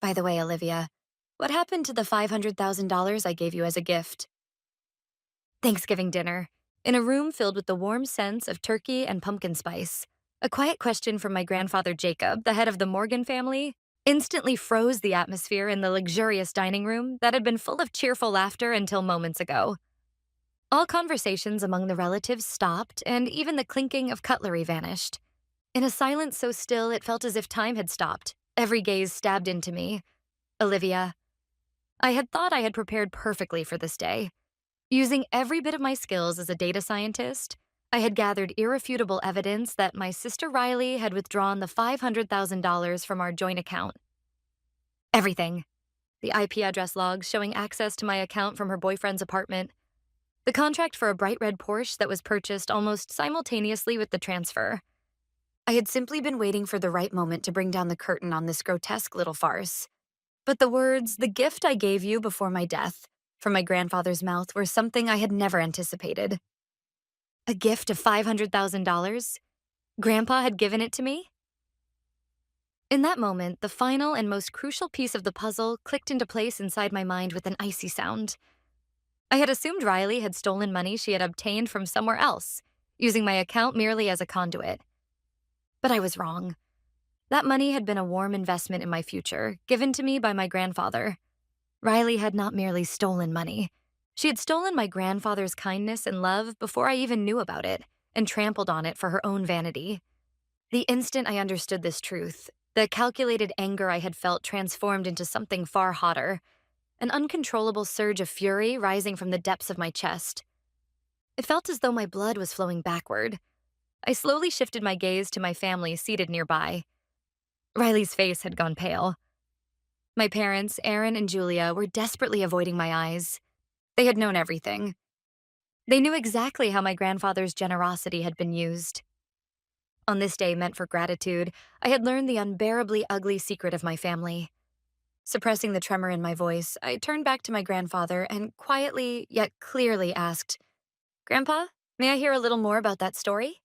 By the way, Olivia, what happened to the $500,000 I gave you as a gift? Thanksgiving dinner. In a room filled with the warm scents of turkey and pumpkin spice, a quiet question from my grandfather Jacob, the head of the Morgan family, instantly froze the atmosphere in the luxurious dining room that had been full of cheerful laughter until moments ago. All conversations among the relatives stopped, and even the clinking of cutlery vanished. In a silence so still it felt as if time had stopped, every gaze stabbed into me. Olivia, I had thought I had prepared perfectly for this day. Using every bit of my skills as a data scientist, I had gathered irrefutable evidence that my sister Riley had withdrawn the $500,000 from our joint account. Everything. The IP address logs showing access to my account from her boyfriend's apartment. The contract for a bright red Porsche that was purchased almost simultaneously with the transfer. I had simply been waiting for the right moment to bring down the curtain on this grotesque little farce. But the words, "the gift I gave you before my death," from my grandfather's mouth were something I had never anticipated. A gift of $500,000? Grandpa had given it to me? In that moment, the final and most crucial piece of the puzzle clicked into place inside my mind with an icy sound. I had assumed Riley had stolen money she had obtained from somewhere else, using my account merely as a conduit. But I was wrong. That money had been a warm investment in my future, given to me by my grandfather. Riley had not merely stolen money. She had stolen my grandfather's kindness and love before I even knew about it, and trampled on it for her own vanity. The instant I understood this truth, the calculated anger I had felt transformed into something far hotter, an uncontrollable surge of fury rising from the depths of my chest. It felt as though my blood was flowing backward. I slowly shifted my gaze to my family seated nearby. Riley's face had gone pale. My parents, Aaron and Julia, were desperately avoiding my eyes. They had known everything. They knew exactly how my grandfather's generosity had been used. On this day meant for gratitude, I had learned the unbearably ugly secret of my family. Suppressing the tremor in my voice, I turned back to my grandfather and quietly, yet clearly asked, "Grandpa, may I hear a little more about that story?"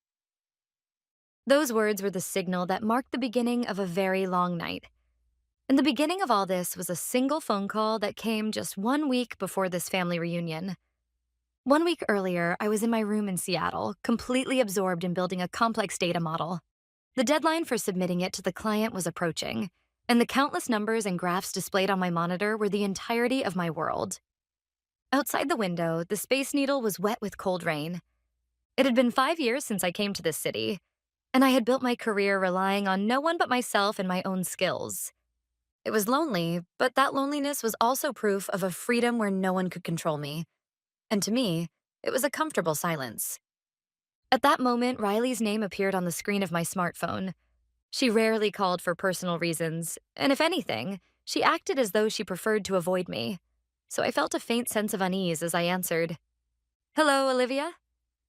Those words were the signal that marked the beginning of a very long night. And the beginning of all this was a single phone call that came just 1 week before this family reunion. 1 week earlier, I was in my room in Seattle, completely absorbed in building a complex data model. The deadline for submitting it to the client was approaching, and the countless numbers and graphs displayed on my monitor were the entirety of my world. Outside the window, the Space Needle was wet with cold rain. It had been 5 years since I came to this city, and I had built my career relying on no one but myself and my own skills. It was lonely, but that loneliness was also proof of a freedom where no one could control me. And to me, it was a comfortable silence. At that moment, Riley's name appeared on the screen of my smartphone. She rarely called for personal reasons, and if anything, she acted as though she preferred to avoid me. So I felt a faint sense of unease as I answered. "Hello, Olivia?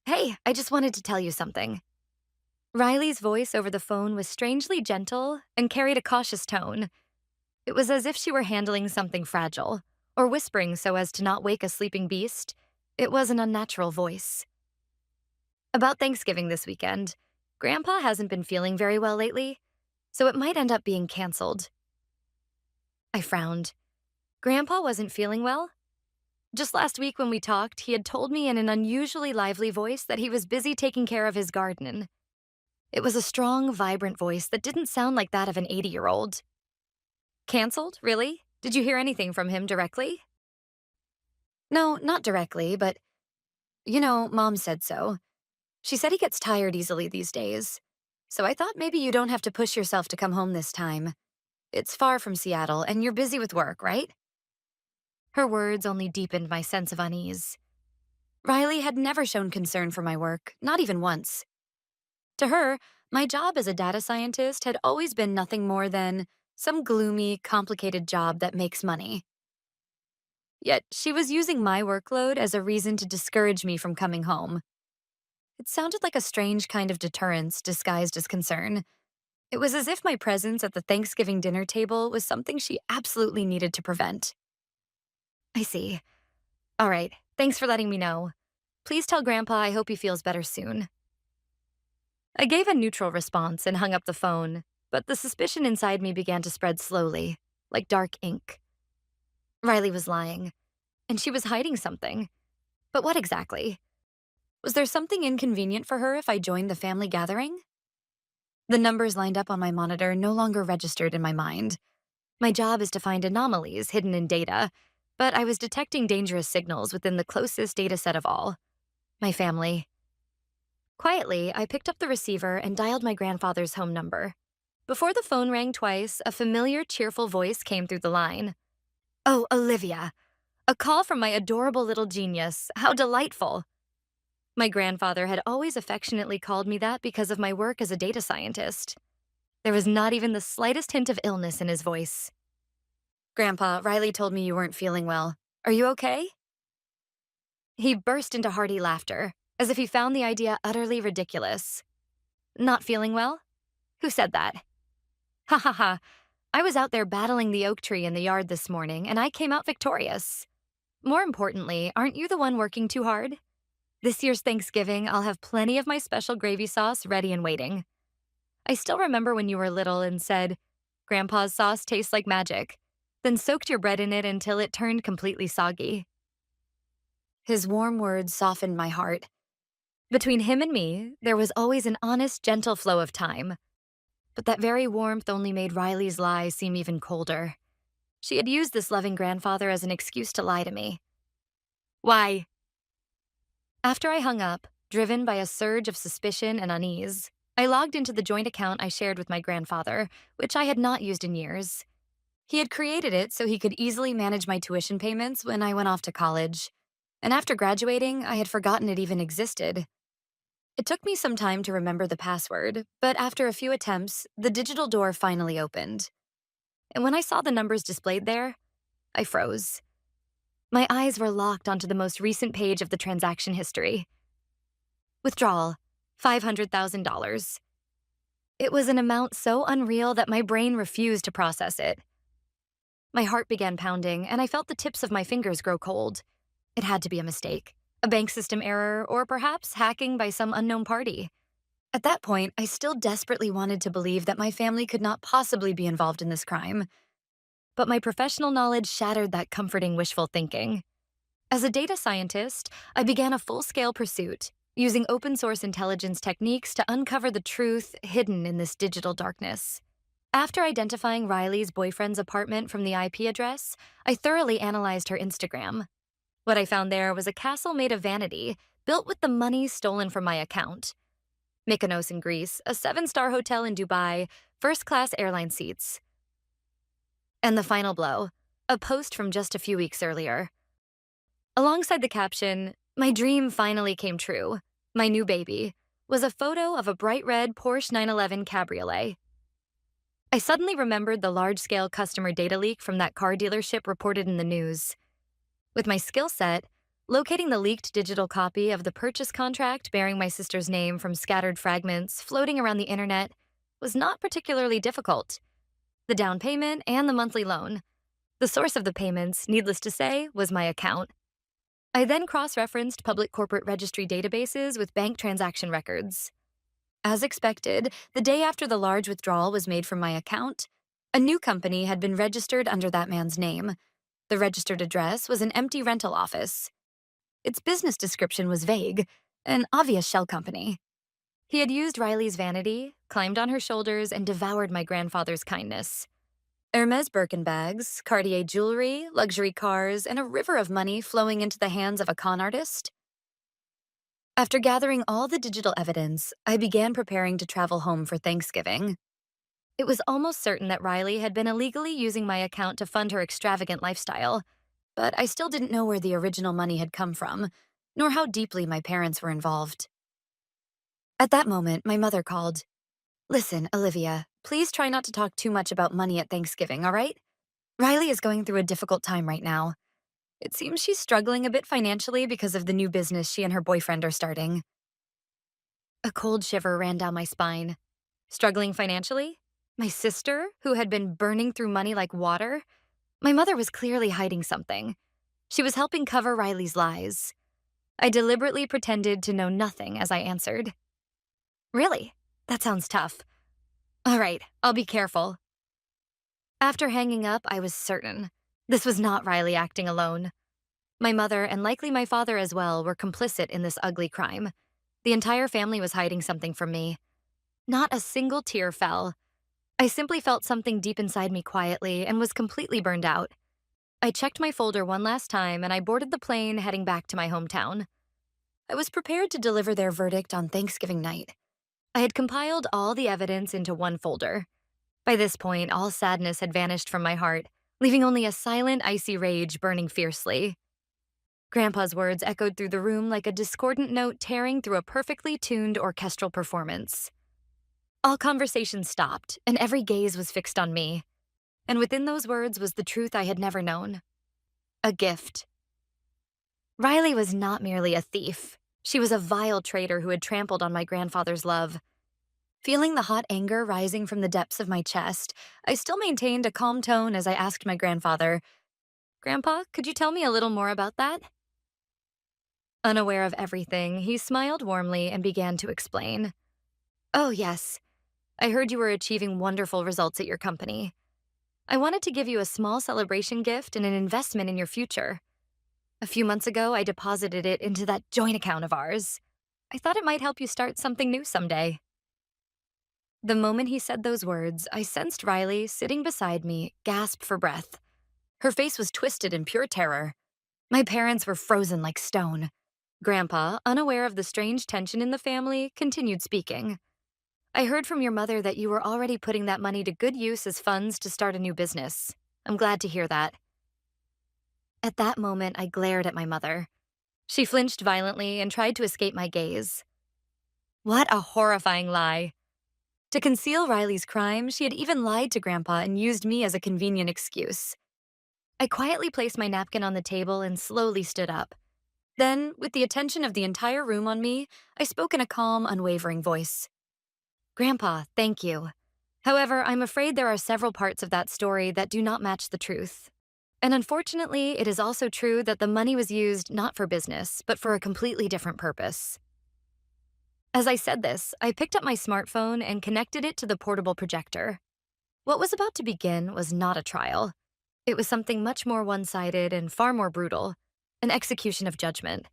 Hey, I just wanted to tell you something." Riley's voice over the phone was strangely gentle and carried a cautious tone. It was as if she were handling something fragile, or whispering so as to not wake a sleeping beast. It was an unnatural voice. "About Thanksgiving this weekend, Grandpa hasn't been feeling very well lately, so it might end up being canceled." I frowned. Grandpa wasn't feeling well? Just last week when we talked, he had told me in an unusually lively voice that he was busy taking care of his garden. It was a strong, vibrant voice that didn't sound like that of an 80-year-old. "Canceled? Really? Did you hear anything from him directly?" "No, not directly, but, Mom said so. She said he gets tired easily these days. So I thought maybe you don't have to push yourself to come home this time. It's far from Seattle, and you're busy with work, right?" Her words only deepened my sense of unease. Riley had never shown concern for my work, not even once. To her, my job as a data scientist had always been nothing more than some gloomy, complicated job that makes money. Yet she was using my workload as a reason to discourage me from coming home. It sounded like a strange kind of deterrence disguised as concern. It was as if my presence at the Thanksgiving dinner table was something she absolutely needed to prevent. "I see. All right, thanks for letting me know. Please tell Grandpa I hope he feels better soon." I gave a neutral response and hung up the phone, but the suspicion inside me began to spread slowly, like dark ink. Riley was lying, and she was hiding something. But what exactly? Was there something inconvenient for her if I joined the family gathering? The numbers lined up on my monitor no longer registered in my mind. My job is to find anomalies hidden in data, but I was detecting dangerous signals within the closest data set of all, my family. Quietly, I picked up the receiver and dialed my grandfather's home number. Before the phone rang twice, a familiar, cheerful voice came through the line. "Oh, Olivia. A call from my adorable little genius. How delightful." My grandfather had always affectionately called me that because of my work as a data scientist. There was not even the slightest hint of illness in his voice. "Grandpa, Riley told me you weren't feeling well. Are you okay?" He burst into hearty laughter, as if he found the idea utterly ridiculous. "Not feeling well? Who said that?" "Ha ha ha. I was out there battling the oak tree in the yard this morning, and I came out victorious. More importantly, aren't you the one working too hard? This year's Thanksgiving, I'll have plenty of my special gravy sauce ready and waiting. I still remember when you were little and said, 'Grandpa's sauce tastes like magic,' then soaked your bread in it until it turned completely soggy." His warm words softened my heart. Between him and me, there was always an honest, gentle flow of time. But that very warmth only made Riley's lies seem even colder. She had used this loving grandfather as an excuse to lie to me. "Why?" After I hung up, driven by a surge of suspicion and unease, I logged into the joint account I shared with my grandfather, which I had not used in years. He had created it so he could easily manage my tuition payments when I went off to college. And after graduating, I had forgotten it even existed. It took me some time to remember the password, but after a few attempts, the digital door finally opened. And when I saw the numbers displayed there, I froze. My eyes were locked onto the most recent page of the transaction history. Withdrawal, $500,000. It was an amount so unreal that my brain refused to process it. My heart began pounding, and I felt the tips of my fingers grow cold. It had to be a mistake, a bank system error, or perhaps hacking by some unknown party. At that point, I still desperately wanted to believe that my family could not possibly be involved in this crime. But my professional knowledge shattered that comforting wishful thinking. As a data scientist, I began a full-scale pursuit, using open-source intelligence techniques to uncover the truth hidden in this digital darkness. After identifying Riley's boyfriend's apartment from the IP address, I thoroughly analyzed her Instagram. What I found there was a castle made of vanity, built with the money stolen from my account. Mykonos in Greece, a 7-star hotel in Dubai, first-class airline seats. And the final blow, a post from just a few weeks earlier. Alongside the caption, "My dream finally came true. My new baby," was a photo of a bright red Porsche 911 Cabriolet. I suddenly remembered the large-scale customer data leak from that car dealership reported in the news. With my skill set, locating the leaked digital copy of the purchase contract bearing my sister's name from scattered fragments floating around the internet was not particularly difficult. The down payment and the monthly loan. The source of the payments, needless to say, was my account. I then cross-referenced public corporate registry databases with bank transaction records. As expected, the day after the large withdrawal was made from my account, a new company had been registered under that man's name. The registered address was an empty rental office. Its business description was vague, an obvious shell company. He had used Riley's vanity, climbed on her shoulders, and devoured my grandfather's kindness. Hermes Birkin bags, Cartier jewelry, luxury cars, and a river of money flowing into the hands of a con artist. After gathering all the digital evidence, I began preparing to travel home for Thanksgiving. It was almost certain that Riley had been illegally using my account to fund her extravagant lifestyle, but I still didn't know where the original money had come from, nor how deeply my parents were involved. At that moment, my mother called. "Listen, Olivia, please try not to talk too much about money at Thanksgiving, all right? Riley is going through a difficult time right now. It seems she's struggling a bit financially because of the new business she and her boyfriend are starting." A cold shiver ran down my spine. Struggling financially? My sister, who had been burning through money like water? My mother was clearly hiding something. She was helping cover Riley's lies. I deliberately pretended to know nothing as I answered. "Really? That sounds tough. All right, I'll be careful." After hanging up, I was certain. This was not Riley acting alone. My mother, and likely my father as well, were complicit in this ugly crime. The entire family was hiding something from me. Not a single tear fell. I simply felt something deep inside me quietly and was completely burned out. I checked my folder one last time and I boarded the plane heading back to my hometown. I was prepared to deliver their verdict on Thanksgiving night. I had compiled all the evidence into one folder. By this point, all sadness had vanished from my heart, leaving only a silent, icy rage burning fiercely. Grandpa's words echoed through the room like a discordant note tearing through a perfectly tuned orchestral performance. All conversation stopped, and every gaze was fixed on me. And within those words was the truth I had never known. A gift. Riley was not merely a thief. She was a vile traitor who had trampled on my grandfather's love. Feeling the hot anger rising from the depths of my chest, I still maintained a calm tone as I asked my grandfather, "Grandpa, could you tell me a little more about that?" Unaware of everything, he smiled warmly and began to explain. "Oh, yes. I heard you were achieving wonderful results at your company. I wanted to give you a small celebration gift and an investment in your future. A few months ago, I deposited it into that joint account of ours. I thought it might help you start something new someday." The moment he said those words, I sensed Riley, sitting beside me, gasp for breath. Her face was twisted in pure terror. My parents were frozen like stone. Grandpa, unaware of the strange tension in the family, continued speaking. "I heard from your mother that you were already putting that money to good use as funds to start a new business. I'm glad to hear that." At that moment, I glared at my mother. She flinched violently and tried to escape my gaze. What a horrifying lie. To conceal Riley's crime, she had even lied to Grandpa and used me as a convenient excuse. I quietly placed my napkin on the table and slowly stood up. Then, with the attention of the entire room on me, I spoke in a calm, unwavering voice. "Grandpa, thank you. However, I'm afraid there are several parts of that story that do not match the truth. And unfortunately, it is also true that the money was used not for business, but for a completely different purpose." As I said this, I picked up my smartphone and connected it to the portable projector. What was about to begin was not a trial. It was something much more one-sided and far more brutal, an execution of judgment.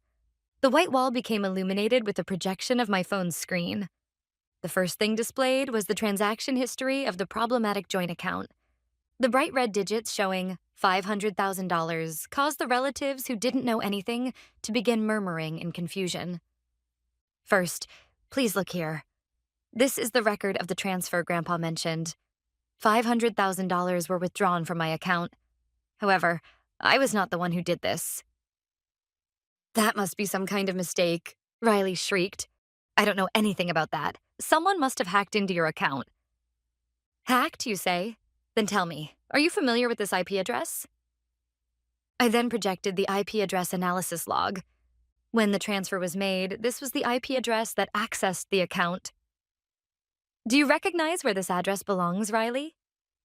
The white wall became illuminated with the projection of my phone's screen. The first thing displayed was the transaction history of the problematic joint account. The bright red digits showing $500,000 caused the relatives who didn't know anything to begin murmuring in confusion. "First, please look here. This is the record of the transfer Grandpa mentioned. $500,000 were withdrawn from my account. However, I was not the one who did this." "That must be some kind of mistake," Riley shrieked. "I don't know anything about that. Someone must have hacked into your account." "Hacked, you say? Then tell me, are you familiar with this IP address?" I then projected the IP address analysis log. When the transfer was made, this was the IP address that accessed the account. "Do you recognize where this address belongs, Riley?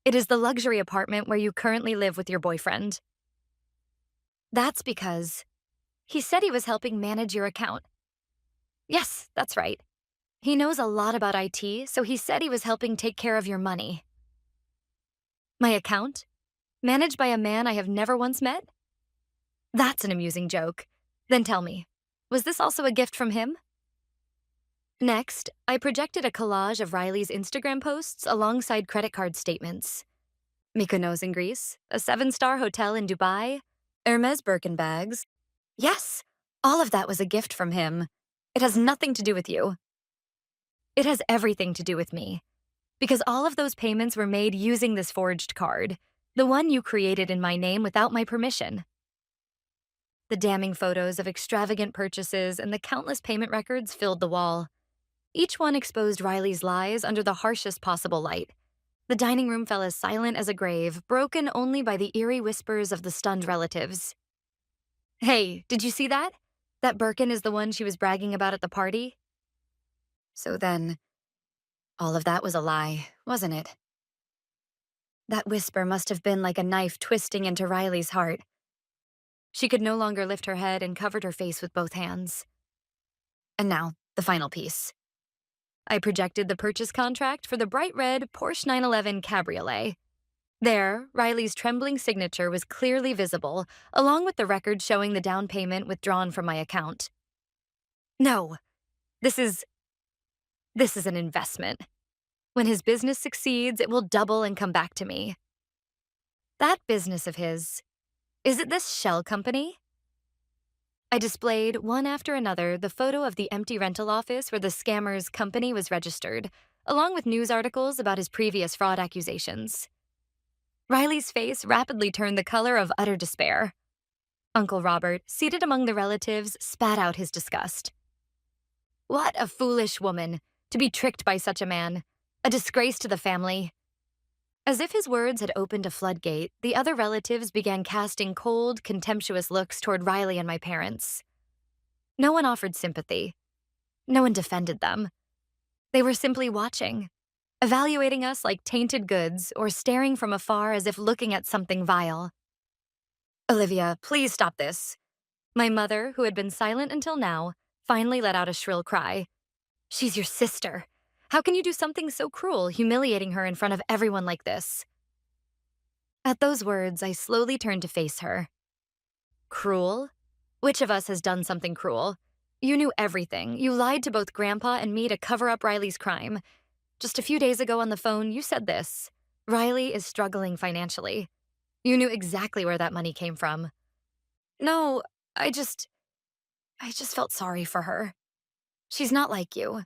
It is the luxury apartment where you currently live with your boyfriend." "That's because he said he was helping manage your account." "Yes, that's right. He knows a lot about IT, so he said he was helping take care of your money." "My account? Managed by a man I have never once met? That's an amusing joke. Then tell me, was this also a gift from him?" Next, I projected a collage of Riley's Instagram posts alongside credit card statements. Mykonos in Greece, a 7-star hotel in Dubai, Hermes Birkin bags. Yes, all of that was a gift from him. It has nothing to do with you. It has everything to do with me. Because all of those payments were made using this forged card, the one you created in my name without my permission. The damning photos of extravagant purchases and the countless payment records filled the wall. Each one exposed Riley's lies under the harshest possible light. The dining room fell as silent as a grave, broken only by the eerie whispers of the stunned relatives. "Hey, did you see that? That Birkin is the one she was bragging about at the party." So then, all of that was a lie, wasn't it? That whisper must have been like a knife twisting into Riley's heart. She could no longer lift her head and covered her face with both hands. And now, the final piece. I projected the purchase contract for the bright red Porsche 911 Cabriolet. There, Riley's trembling signature was clearly visible, along with the record showing the down payment withdrawn from my account. No, this is this is an investment. When his business succeeds, it will double and come back to me. That business of his, is it this shell company? I displayed, one after another, the photo of the empty rental office where the scammer's company was registered, along with news articles about his previous fraud accusations. Riley's face rapidly turned the color of utter despair. Uncle Robert, seated among the relatives, spat out his disgust. What a foolish woman, to be tricked by such a man. A disgrace to the family. As if his words had opened a floodgate, the other relatives began casting cold, contemptuous looks toward Riley and my parents. No one offered sympathy. No one defended them. They were simply watching, evaluating us like tainted goods or staring from afar as if looking at something vile. Olivia, please stop this. My mother, who had been silent until now, finally let out a shrill cry. She's your sister. How can you do something so cruel, humiliating her in front of everyone like this? At those words, I slowly turned to face her. Cruel? Which of us has done something cruel? You knew everything. You lied to both Grandpa and me to cover up Riley's crime. Just a few days ago on the phone, you said this. Riley is struggling financially. You knew exactly where that money came from. No, I just felt sorry for her. She's not like you.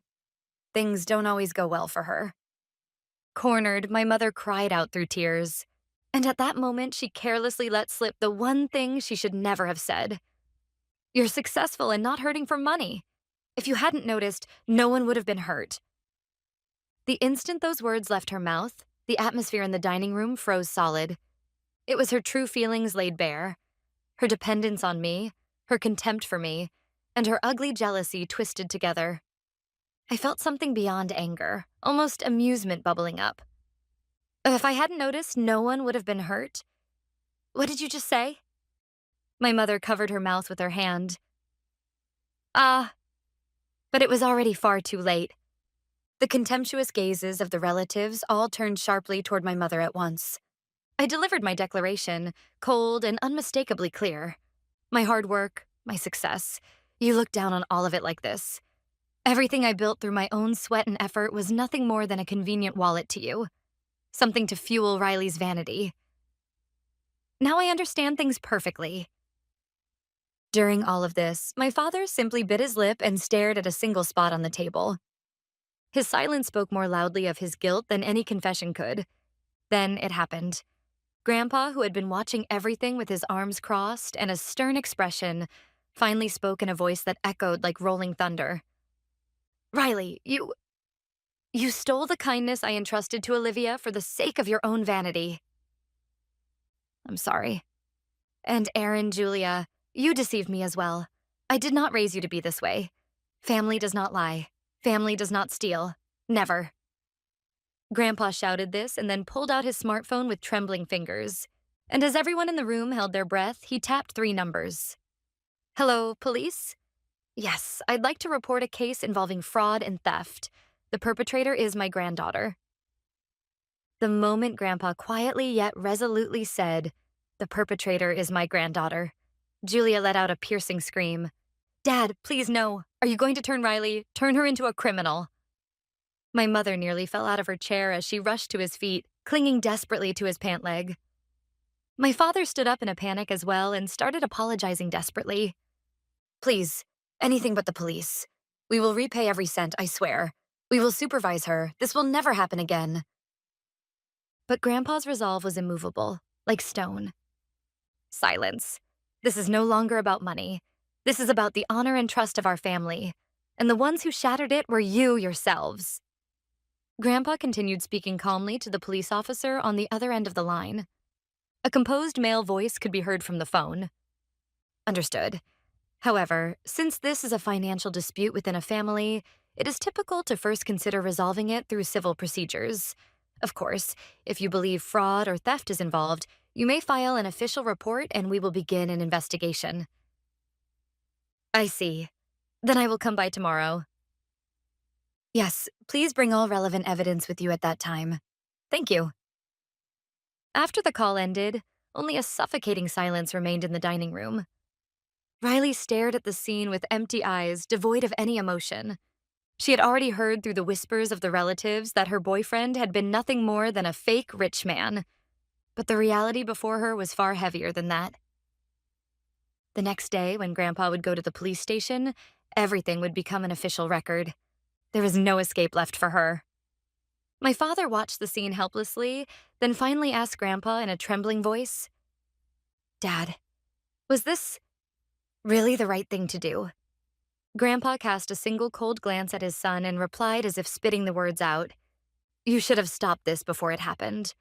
Things don't always go well for her. Cornered, my mother cried out through tears. And at that moment, she carelessly let slip the one thing she should never have said. You're successful and not hurting for money. If you hadn't noticed, no one would have been hurt. The instant those words left her mouth, the atmosphere in the dining room froze solid. It was her true feelings laid bare. Her dependence on me, her contempt for me, and her ugly jealousy twisted together. I felt something beyond anger, almost amusement bubbling up. If I hadn't noticed, no one would have been hurt. What did you just say? My mother covered her mouth with her hand. Ah, but it was already far too late. The contemptuous gazes of the relatives all turned sharply toward my mother at once. I delivered my declaration, cold and unmistakably clear. My hard work, my success. You look down on all of it like this. Everything I built through my own sweat and effort was nothing more than a convenient wallet to you. Something to fuel Riley's vanity. Now I understand things perfectly. During all of this, my father simply bit his lip and stared at a single spot on the table. His silence spoke more loudly of his guilt than any confession could. Then it happened. Grandpa, who had been watching everything with his arms crossed and a stern expression, finally spoke in a voice that echoed like rolling thunder. Riley, you stole the kindness I entrusted to Olivia for the sake of your own vanity. I'm sorry. And Aaron, Julia, you deceived me as well. I did not raise you to be this way. Family does not lie. Family does not steal. Never. Grandpa shouted this and then pulled out his smartphone with trembling fingers. And as everyone in the room held their breath, he tapped 3 numbers. Hello, police? Yes, I'd like to report a case involving fraud and theft. The perpetrator is my granddaughter. The moment Grandpa quietly yet resolutely said, "The perpetrator is my granddaughter," Julia let out a piercing scream. Dad, please no. Are you going to turn Riley? Turn her into a criminal. My mother nearly fell out of her chair as she rushed to his feet, clinging desperately to his pant leg. My father stood up in a panic as well and started apologizing desperately. Please, anything but the police. We will repay every cent, I swear. We will supervise her. This will never happen again. But Grandpa's resolve was immovable, like stone. Silence. This is no longer about money. This is about the honor and trust of our family. And the ones who shattered it were you yourselves. Grandpa continued speaking calmly to the police officer on the other end of the line. A composed male voice could be heard from the phone. Understood. However, since this is a financial dispute within a family, it is typical to first consider resolving it through civil procedures. Of course, if you believe fraud or theft is involved, you may file an official report and we will begin an investigation. I see. Then I will come by tomorrow. Yes, please bring all relevant evidence with you at that time. Thank you. After the call ended, only a suffocating silence remained in the dining room. Riley stared at the scene with empty eyes, devoid of any emotion. She had already heard through the whispers of the relatives that her boyfriend had been nothing more than a fake rich man. But the reality before her was far heavier than that. The next day, when Grandpa would go to the police station, everything would become an official record. There was no escape left for her. My father watched the scene helplessly, then finally asked Grandpa in a trembling voice, "Dad, was this really the right thing to do?" Grandpa cast a single cold glance at his son and replied as if spitting the words out, "You should have stopped this before it happened.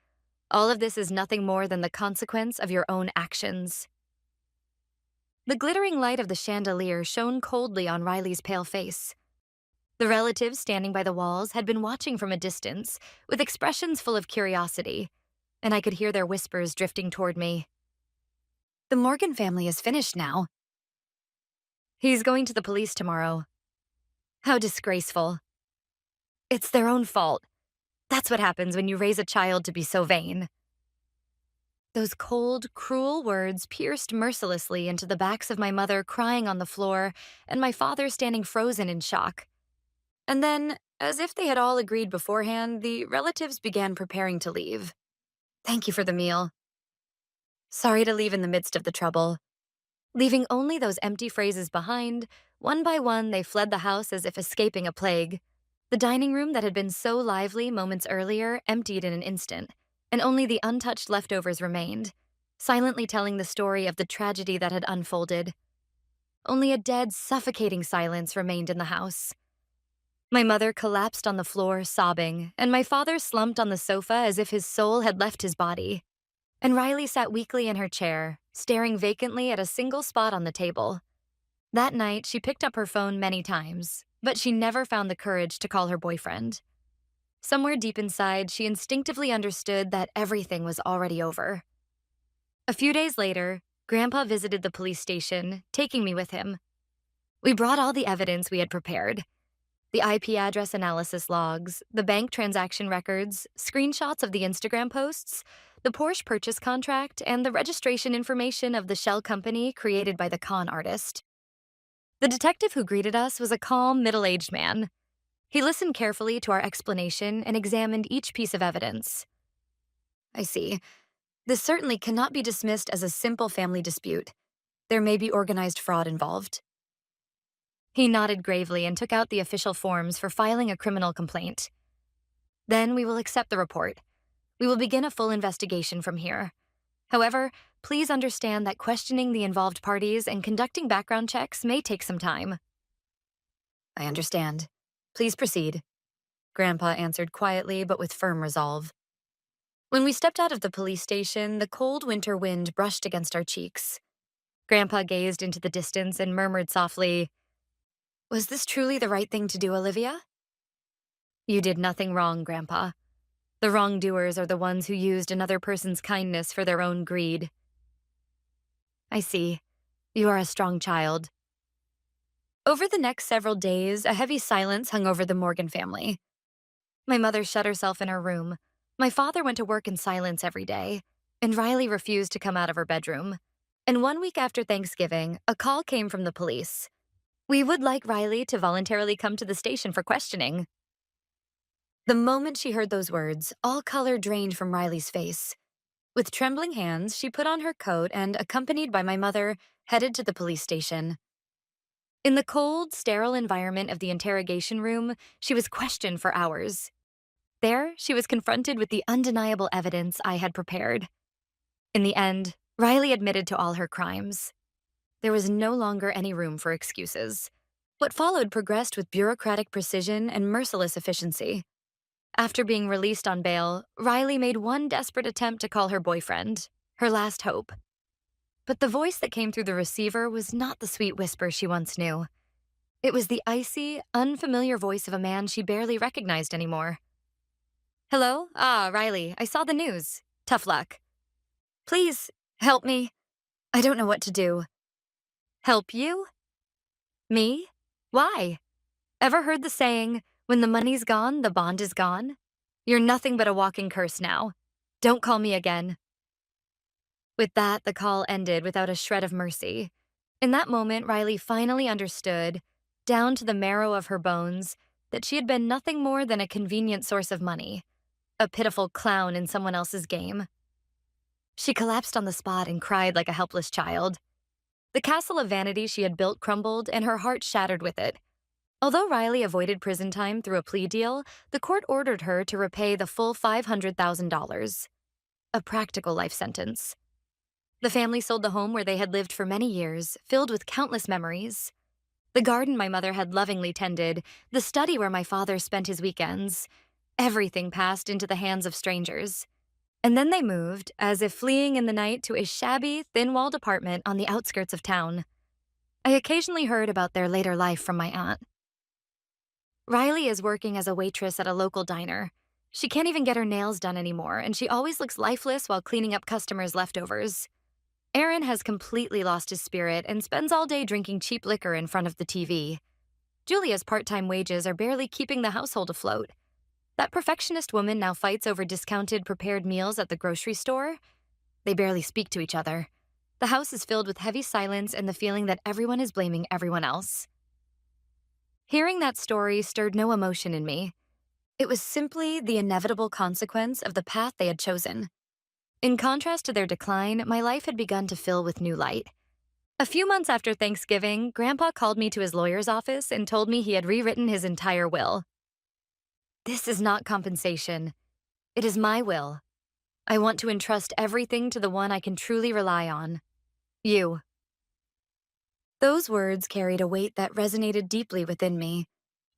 All of this is nothing more than the consequence of your own actions." The glittering light of the chandelier shone coldly on Riley's pale face. The relatives standing by the walls had been watching from a distance, with expressions full of curiosity, and I could hear their whispers drifting toward me. "The Morgan family is finished now." "He's going to the police tomorrow." "How disgraceful." "It's their own fault. That's what happens when you raise a child to be so vain." Those cold, cruel words pierced mercilessly into the backs of my mother crying on the floor and my father standing frozen in shock. And then, as if they had all agreed beforehand, the relatives began preparing to leave. "Thank you for the meal. Sorry to leave in the midst of the trouble." Leaving only those empty phrases behind, one by one they fled the house as if escaping a plague. The dining room that had been so lively moments earlier emptied in an instant, and only the untouched leftovers remained, silently telling the story of the tragedy that had unfolded. Only a dead, suffocating silence remained in the house. My mother collapsed on the floor, sobbing, and my father slumped on the sofa as if his soul had left his body. And Riley sat weakly in her chair, staring vacantly at a single spot on the table. That night, she picked up her phone many times, but she never found the courage to call her boyfriend. Somewhere deep inside, she instinctively understood that everything was already over. A few days later, Grandpa visited the police station, taking me with him. We brought all the evidence we had prepared: the IP address analysis logs, the bank transaction records, screenshots of the Instagram posts, the Porsche purchase contract, and the registration information of the shell company created by the con artist. The detective who greeted us was a calm, middle-aged man. He listened carefully to our explanation and examined each piece of evidence. "I see. This certainly cannot be dismissed as a simple family dispute. There may be organized fraud involved." He nodded gravely and took out the official forms for filing a criminal complaint. "Then we will accept the report. We will begin a full investigation from here. However, please understand that questioning the involved parties and conducting background checks may take some time." "I understand. Please proceed," Grandpa answered quietly but with firm resolve. When we stepped out of the police station, the cold winter wind brushed against our cheeks. Grandpa gazed into the distance and murmured softly, "Was this truly the right thing to do, Olivia?" "You did nothing wrong, Grandpa. The wrongdoers are the ones who used another person's kindness for their own greed." "I see. You are a strong child." Over the next several days, a heavy silence hung over the Morgan family. My mother shut herself in her room. My father went to work in silence every day, and Riley refused to come out of her bedroom. And 1 week after Thanksgiving, a call came from the police. "We would like Riley to voluntarily come to the station for questioning." The moment she heard those words, all color drained from Riley's face. With trembling hands, she put on her coat and, accompanied by my mother, headed to the police station. In the cold, sterile environment of the interrogation room, she was questioned for hours. There, she was confronted with the undeniable evidence I had prepared. In the end, Riley admitted to all her crimes. There was no longer any room for excuses. What followed progressed with bureaucratic precision and merciless efficiency. After being released on bail, Riley made one desperate attempt to call her boyfriend, her last hope. But the voice that came through the receiver was not the sweet whisper she once knew. It was the icy, unfamiliar voice of a man she barely recognized anymore. "Hello? Riley, I saw the news. Tough luck. Please, help me. I don't know what to do." "Help you? Me? Why? Ever heard the saying, when the money's gone, the bond is gone? You're nothing but a walking curse now." Don't call me again. With that, the call ended without a shred of mercy. In that moment, Riley finally understood, down to the marrow of her bones, that she had been nothing more than a convenient source of money, a pitiful clown in someone else's game. She collapsed on the spot and cried like a helpless child. The castle of vanity she had built crumbled, and her heart shattered with it. Although Riley avoided prison time through a plea deal, the court ordered her to repay the full $500,000, a practical life sentence. The family sold the home where they had lived for many years, filled with countless memories. The garden my mother had lovingly tended, the study where my father spent his weekends. Everything passed into the hands of strangers. And then they moved, as if fleeing in the night, to a shabby, thin-walled apartment on the outskirts of town. I occasionally heard about their later life from my aunt. Riley is working as a waitress at a local diner. She can't even get her nails done anymore, and she always looks lifeless while cleaning up customers' leftovers. Aaron has completely lost his spirit and spends all day drinking cheap liquor in front of the TV. Julia's part-time wages are barely keeping the household afloat. That perfectionist woman now fights over discounted prepared meals at the grocery store. They barely speak to each other. The house is filled with heavy silence and the feeling that everyone is blaming everyone else. Hearing that story stirred no emotion in me. It was simply the inevitable consequence of the path they had chosen. In contrast to their decline, my life had begun to fill with new light. A few months after Thanksgiving, Grandpa called me to his lawyer's office and told me he had rewritten his entire will. This is not compensation. It is my will. I want to entrust everything to the one I can truly rely on. You. Those words carried a weight that resonated deeply within me.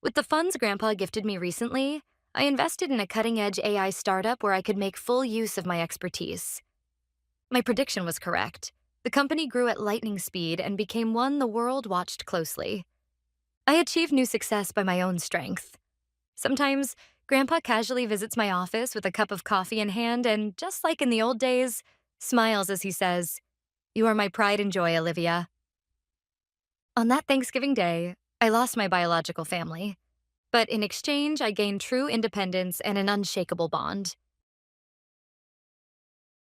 With the funds Grandpa gifted me recently, I invested in a cutting-edge AI startup where I could make full use of my expertise. My prediction was correct. The company grew at lightning speed and became one the world watched closely. I achieved new success by my own strength. Sometimes, Grandpa casually visits my office with a cup of coffee in hand and, just like in the old days, smiles as he says, "You are my pride and joy, Olivia." On that Thanksgiving day, I lost my biological family. But in exchange, I gained true independence and an unshakable bond.